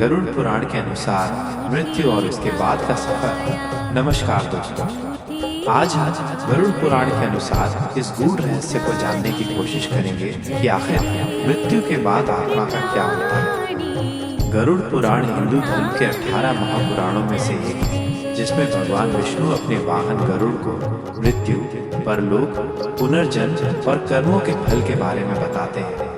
गरुड़ पुराण के अनुसार मृत्यु और उसके बाद का सफर। नमस्कार दोस्तों, आज हम गरुड़ पुराण के अनुसार इस गूढ़ रहस्य को जानने की कोशिश करेंगे कि आखिर मृत्यु के बाद आत्मा का क्या होता है। गरुड़ पुराण हिंदू धर्म के 18 महापुराणों में से एक है, जिसमें भगवान विष्णु अपने वाहन गरुड़ को मृत्यु, परलोक, पुनर्जन्म और कर्मों के फल के बारे में बताते हैं।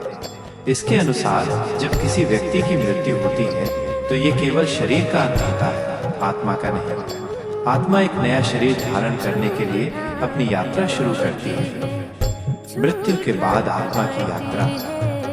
इसके अनुसार जब किसी व्यक्ति की मृत्यु होती है तो ये केवल शरीर का अंत होता है, आत्मा का नहीं। आत्मा एक नया शरीर धारण करने के लिए अपनी यात्रा शुरू करती है। मृत्यु के बाद आत्मा की यात्रा,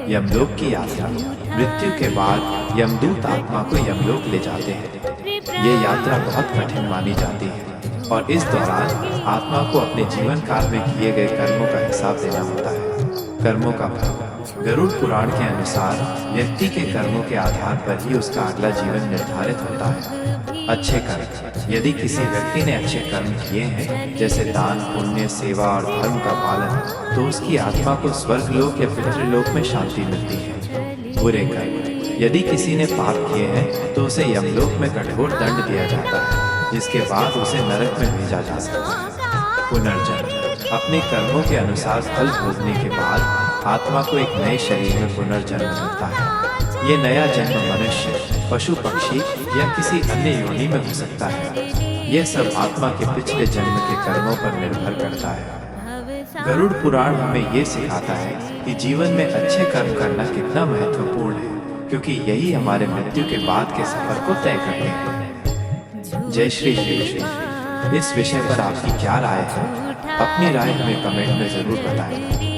यमलोक की यात्रा। मृत्यु के बाद यमदूत आत्मा को यमलोक ले जाते हैं। ये यात्रा बहुत कठिन मानी जाती है और इस दौरान आत्मा को अपने जीवन काल में किए गए कर्मों का हिसाब देना होता है। कर्मों का फल। गरुड़ पुराण के अनुसार व्यक्ति के कर्मों के आधार पर ही उसका अगला जीवन निर्धारित होता है। अच्छे कर्म। यदि किसी व्यक्ति ने अच्छे कर्म किए हैं, जैसे दान, पुण्य, सेवा और धर्म का पालन, तो उसकी आत्मा को स्वर्गलोक या पितृलोक में शांति मिलती है। बुरे कर्म। यदि किसी ने पाप किए हैं तो उसे यमलोक में कठोर दंड दिया जाता है, जिसके बाद उसे नरक में भेजा जा सकता है। पुनर्जन्म। अपने कर्मों के अनुसार फल भोगने के बाद आत्मा को एक नए शरीर में पुनर्जन्म मिलता है। ये नया जन्म मनुष्य, पशु, पक्षी या किसी अन्य योनि में हो सकता है। यह सब आत्मा के पिछले जन्म के कर्मों पर निर्भर करता है। गरुड़ पुराण हमें ये सिखाता है कि जीवन में अच्छे कर्म करना कितना महत्वपूर्ण है, क्योंकि यही हमारे मृत्यु के बाद के सफर को तय करते हैं। जय श्री कृष्ण। इस विषय पर आपकी क्या राय है? अपनी राय हमें कमेंट में जरूर बताएं।